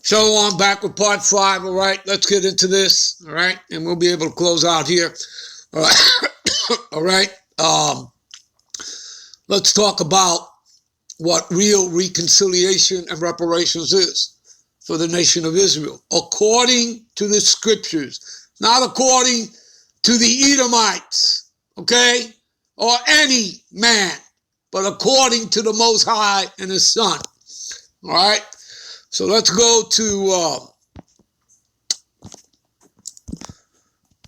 So on back with part 5. All right, let's get into this. All right, and we'll be able to close out here. All right, all right. Let's talk about what real reconciliation and reparations is for the nation of Israel, according to the scriptures, not according to the Edomites, okay, or any man, but according to the Most High and His Son. All right. So let's go to,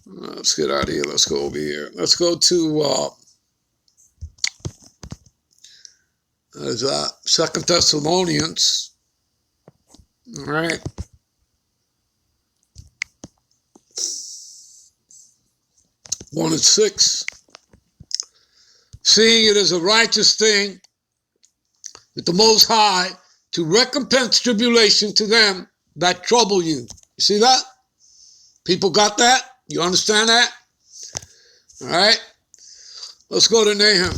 let's get out of here. Let's go over here. Let's go to 2 Thessalonians. All right. One and 6. Seeing it is a righteous thing with the Most High to recompense tribulation to them that trouble you. You see that? People got that? You understand that? All right. Let's go to Nahum.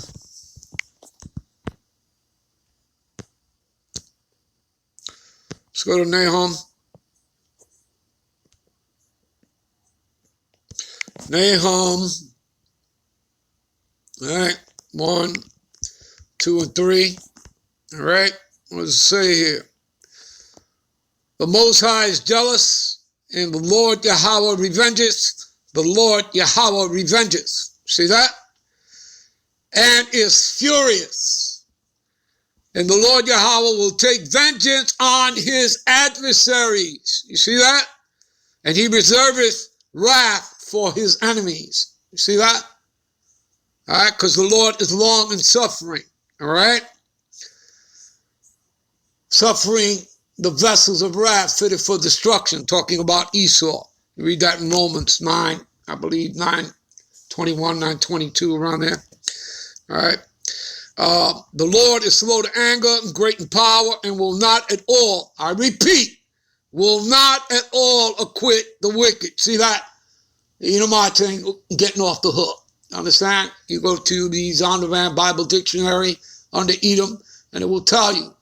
Let's go to Nahum. Nahum. All right. 1, 2, and 3. All right. What does it say here? The Most High is jealous, and the Lord Yahweh revenges. The Lord Yahweh revenges. See that? And is furious. And the Lord Yahweh will take vengeance on his adversaries. You see that? And he reserveth wrath for his enemies. You see that? All right, because the Lord is long in suffering. All right? Suffering the vessels of wrath fitted for destruction, talking about Esau. You read that in Romans 9, I believe, 9:21, 9:22, around there. All right. The Lord is slow to anger and great in power and will not at all, I repeat, will not at all acquit the wicked. See that? The Edomites ain't getting off the hook. Understand? You go to the Zondervan Bible Dictionary under Edom, and it will tell you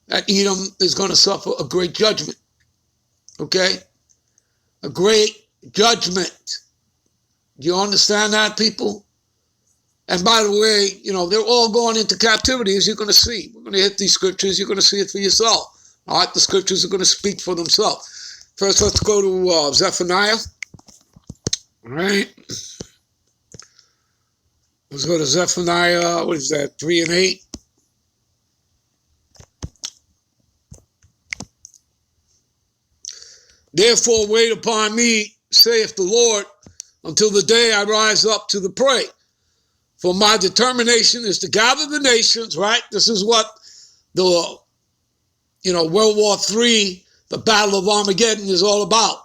that Edom is going to suffer a great judgment. Okay? A great judgment. Do you understand that, people? And by the way, you know, they're all going into captivity, as you're going to see. We're going to hit these scriptures. You're going to see it for yourself. All right? The scriptures are going to speak for themselves. First, let's go to Zephaniah. All right? Let's go to Zephaniah, what is that, 3 and 8? Therefore wait upon me, saith the Lord, until the day I rise up to the prey. For my determination is to gather the nations, right? This is what the, World War III, the Battle of Armageddon is all about.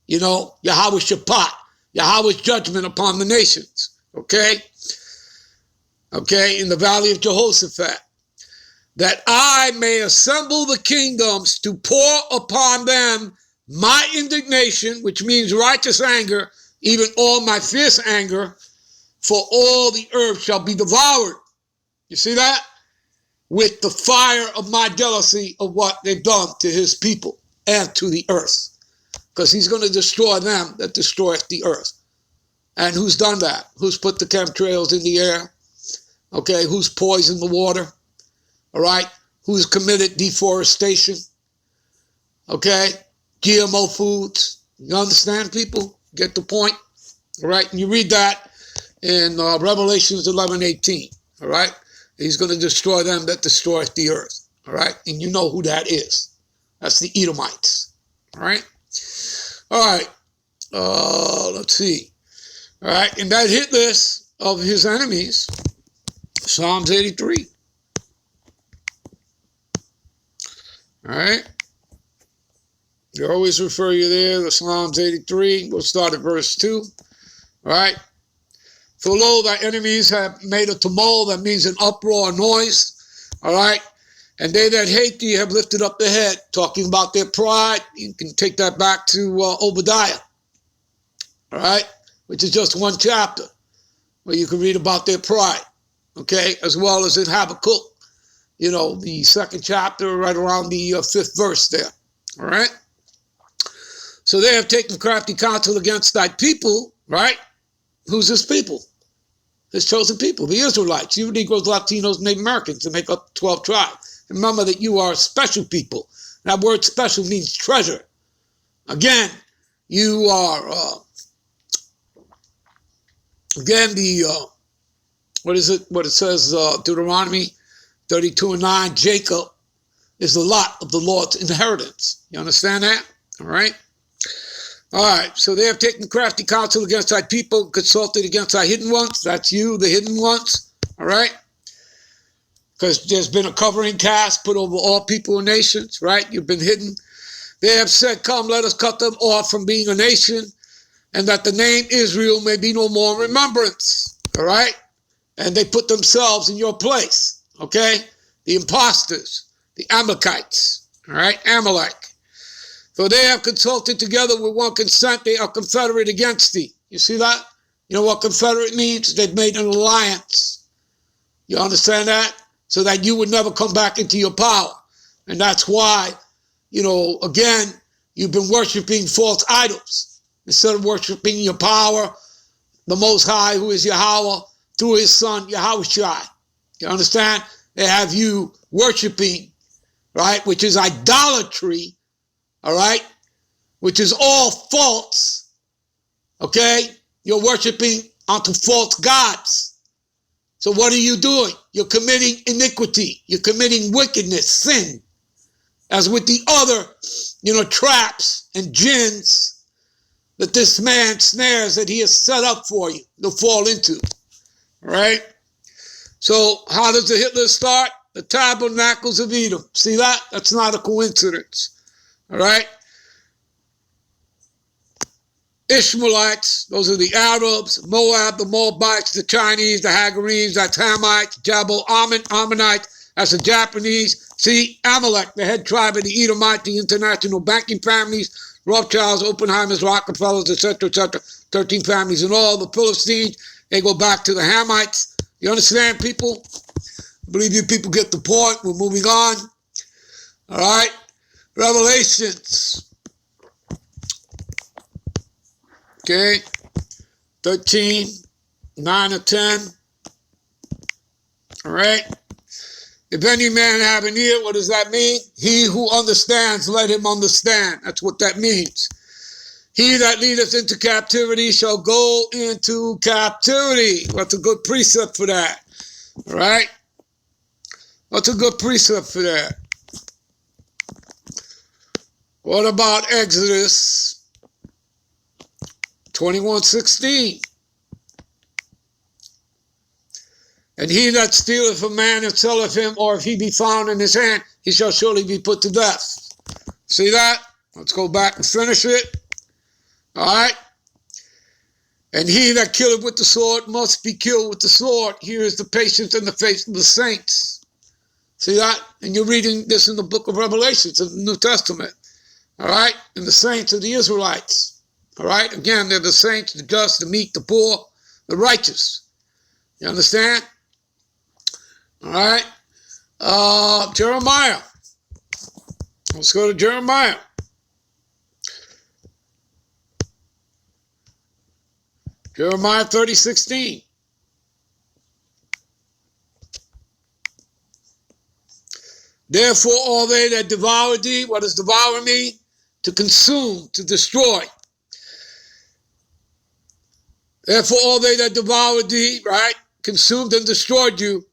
Yahweh Shabbat, Yahweh's judgment upon the nations, okay? Okay, in the valley of Jehoshaphat, that I may assemble the kingdoms to pour upon them my indignation, which means righteous anger, even all my fierce anger, for all the earth shall be devoured. You see that? With the fire of my jealousy of what they've done to his people and to the earth. Because he's going to destroy them that destroyeth the earth. And who's done that? Who's put the chemtrails in the air? Okay, who's poisoned the water? All right, who's committed deforestation? Okay, GMO foods. You understand, people? Get the point? All right, and you read that in Revelations 11:18. All right, he's going to destroy them that destroyeth the earth. All right, and you know who that is. That's the Edomites. All right, all right. Let's see. All right, and that hit list of his enemies. Psalms 83. All right. They always refer you there to Psalms 83. We'll start at verse 2. All right. For lo, thy enemies have made a tumult, that means an uproar, a noise. All right. And they that hate thee have lifted up their head, talking about their pride. You can take that back to Obadiah. All right. Which is just one chapter where you can read about their pride. Okay, as well as in Habakkuk, the second chapter, right around the 5th verse there. All right. So they have taken crafty counsel against thy people, right? Who's his people? His chosen people, the Israelites, you Negroes, Latinos, Native Americans, to make up 12 tribes. Remember that you are a special people. That word special means treasure. Again, you are, what is it? What it says, Deuteronomy 32:9, Jacob is the lot of the Lord's inheritance. You understand that? All right. All right. So they have taken crafty counsel against thy people, consulted against thy hidden ones. That's you, the hidden ones. All right. Because there's been a covering cast put over all people and nations, right? You've been hidden. They have said, come, let us cut them off from being a nation, and that the name Israel may be no more in remembrance. All right. And they put themselves in your place. Okay. The imposters, the Amalekites. All right. Amalek. For they have consulted together with one consent, they are confederate against thee. You see that? You know what confederate means? They've made an alliance. You understand that? So that you would never come back into your power. And that's why, you know, again, you've been worshiping false idols. Instead of worshiping your power, the Most High, who is Yahweh, through his son, Yahushua. You understand? They have you worshiping, right, which is idolatry, all right, which is all false, okay? You're worshiping unto false gods. So what are you doing? You're committing iniquity. You're committing wickedness, sin, as with the other, you know, traps and gins that this man snares that he has set up for you to fall into, all right? So how does the hit list start? The tabernacles of Edom. See that? That's not a coincidence. All right. Ishmaelites, those are the Arabs, Moab, the Moabites, the Chinese, the Hagarenes, that's Hamites, Jabal, Ammonites, that's the Japanese. See, Amalek, the head tribe of the Edomite, the international banking families, Rothschilds, Oppenheimers, Rockefellers, etc., etc., 13 families and all. The Philistines, they go back to the Hamites. You understand, people? I believe you people get the point. We're moving on. All right. Revelations, okay, 13, 9 or 10, all right. If any man have an ear, what does that mean? He who understands, let him understand. That's what that means. He that leadeth into captivity shall go into captivity. What's a good precept for that? All right. What's a good precept for that? What about Exodus 21:16? And he that stealeth a man and selleth him, or if he be found in his hand, he shall surely be put to death. See that? Let's go back and finish it. All right. And he that killeth with the sword must be killed with the sword. Here is the patience and the faith of the saints. See that? And you're reading this in the book of Revelations of the New Testament. All right, and the saints are the Israelites. All right, again, they're the saints, the just, the meek, the poor, the righteous. You understand? All right, Jeremiah. Let's go to Jeremiah. Jeremiah 30:16. Therefore, all they that devour thee, what does devour mean? To consume, to destroy. Therefore, all they that devoured thee, right, consumed and destroyed you,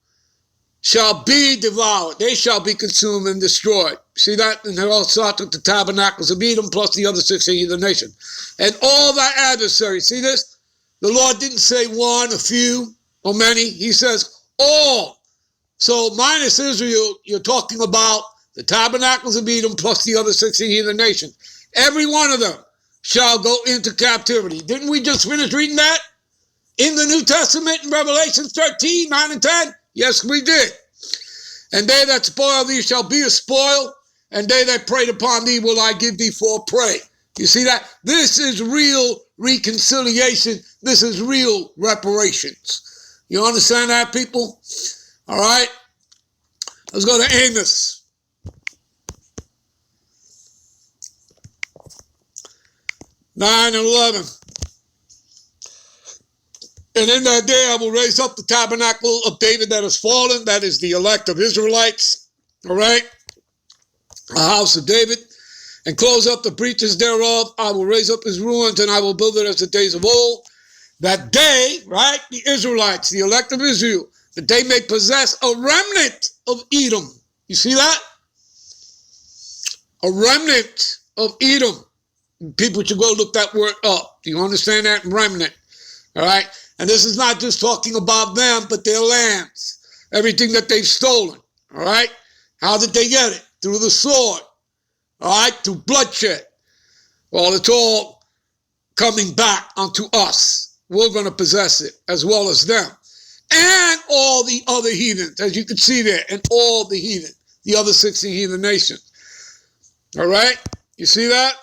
shall be devoured. They shall be consumed and destroyed. See that? And they're all starts with the tabernacles of Edom plus the other 16 of the nation. And all thy adversaries. See this? The Lord didn't say one, a few, or many. He says all. So minus Israel, you're talking about the tabernacles of Edom plus the other 16 heathen nations. Every one of them shall go into captivity. Didn't we just finish reading that in the New Testament in Revelation 13, 9 and 10? Yes, we did. And they that spoil thee shall be a spoil, and they that preyed upon thee will I give thee for prey. You see that? This is real reconciliation. This is real reparations. You understand that, people? All right. Let's go to Amos. 9 and 11. And in that day I will raise up the tabernacle of David that has fallen, that is the elect of Israelites, all right, a house of David, and close up the breaches thereof. I will raise up his ruins, and I will build it as the days of old. That they, right, the Israelites, the elect of Israel, that they may possess a remnant of Edom. You see that? A remnant of Edom. People should go look that word up. Do you understand that? Remnant. All right? And this is not just talking about them, but their lands. Everything that they've stolen. All right? How did they get it? Through the sword. All right? Through bloodshed. Well, it's all coming back unto us. We're going to possess it as well as them. And all the other heathens, as you can see there, and all the heathen, the other 16 heathen nations. All right? You see that?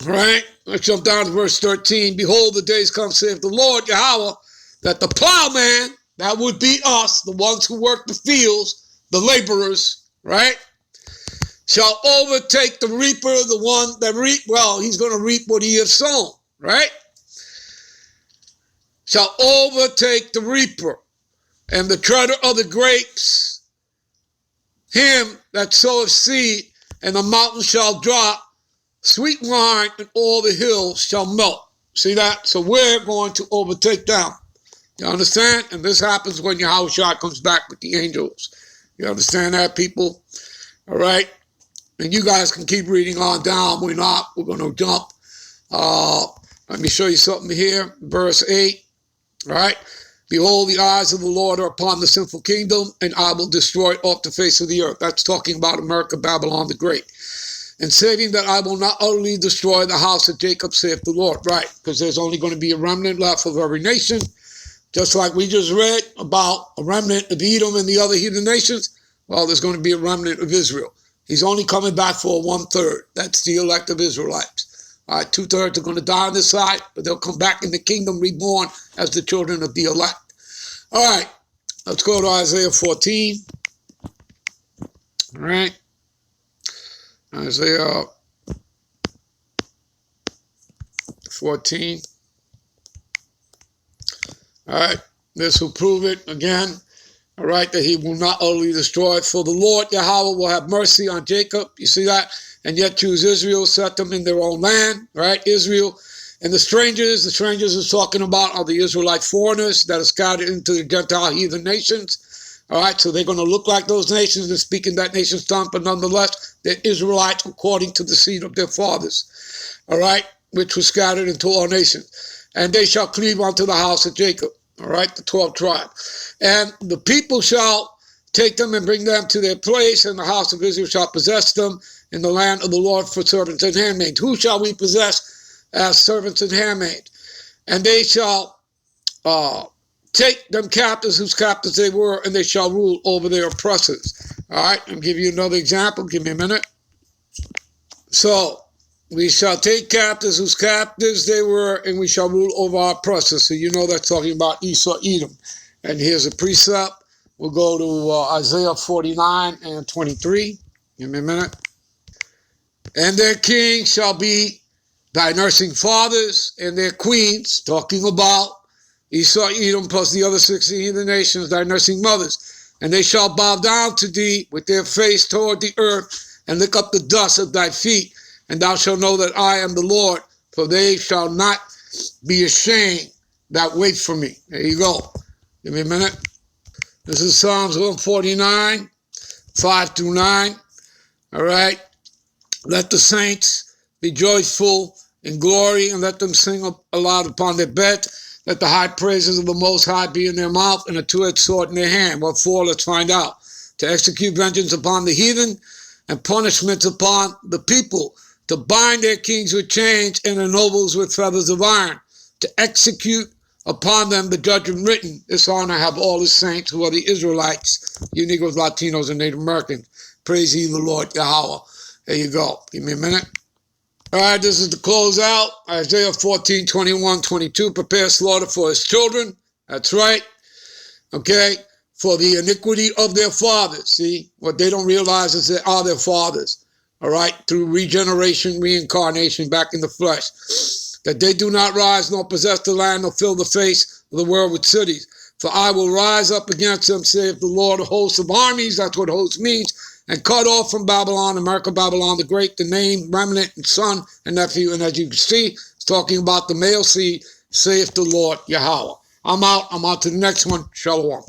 All right? Let's jump down to verse 13. Behold, the days come, saith the Lord Yahweh, that the plowman, that would be us, the ones who work the fields, the laborers, right, shall overtake the reaper, the one that reap. Well, he's going to reap what he has sown, right? Shall overtake the reaper and the treader of the grapes, him that soweth seed, and the mountain shall drop sweet wine, and all the hills shall melt. See that? So we're going to overtake them. You understand? And this happens when Yahushua comes back with the angels. You understand that, people? All right? And you guys can keep reading on down. We're not. We're going to jump. Let me show you something here. Verse 8. All right? Behold, the eyes of the Lord are upon the sinful kingdom, and I will destroy it off the face of the earth. That's talking about America, Babylon the Great. And saving that I will not utterly destroy the house of Jacob, saith the Lord. Right, because there's only going to be a remnant left of every nation. Just like we just read about a remnant of Edom and the other heathen nations, well, there's going to be a remnant of Israel. He's only coming back for 1/3. That's the elect of Israelites. All right, 2/3 are going to die on this side, but they'll come back in the kingdom reborn as the children of the elect. All right, let's go to Isaiah 14. All right. Isaiah 14. All right, this will prove it again. All right, that he will not utterly destroy. For the Lord Yahweh will have mercy on Jacob. You see that? And yet choose Israel, set them in their own land. Right, Israel. And the strangers is talking about are the Israelite foreigners that are scattered into the Gentile heathen nations. All right, so they're going to look like those nations and speak in that nation's tongue, but nonetheless, they're Israelites according to the seed of their fathers, all right, which was scattered into all nations. And they shall cleave unto the house of Jacob, all right, the 12 tribes. And the people shall take them and bring them to their place, and the house of Israel shall possess them in the land of the Lord for servants and handmaids. Who shall we possess as servants and handmaids? And they shall take them captives whose captives they were, and they shall rule over their oppressors. All right, I'll give you another example. Give me a minute. So, we shall take captives whose captives they were, and we shall rule over our oppressors. So you know that's talking about Esau, Edom. And here's a precept. We'll go to Isaiah 49 and 23. Give me a minute. And their king shall be thy nursing fathers, and their queens, talking about Esau, Edom, plus the other 16 heathen nations, thy nursing mothers. And they shall bow down to thee with their face toward the earth, and lick up the dust of thy feet. And thou shalt know that I am the Lord, for they shall not be ashamed that wait for me. There you go. Give me a minute. This is Psalms 149, 5-9. All right. Let the saints be joyful in glory, and let them sing aloud upon their beds. Let the high praises of the Most High be in their mouth, and a two-edged sword in their hand. What for? Let's find out. To execute vengeance upon the heathen, and punishments upon the people. To bind their kings with chains, and their nobles with feathers of iron. To execute upon them the judgment written. This honor have all the saints who are the Israelites, you Negroes, Latinos, and Native Americans. Praise ye the Lord Yahweh. There you go. Give me a minute. All right, this is the closeout. Isaiah 14, 21, 22. Prepare slaughter for his children. That's right. Okay. For the iniquity of their fathers. See, what they don't realize is they are their fathers. all right, through regeneration, reincarnation back in the flesh, that they do not rise nor possess the land nor fill the face of the world with cities. For I will rise up against them, saith the Lord of hosts of armies, that's what host means, and cut off from Babylon, America, Babylon the Great, the name, remnant, and son, and nephew. And as you can see, it's talking about the male seed, saith the Lord Yahweh. I'm out. I'm on to the next one. Shalom.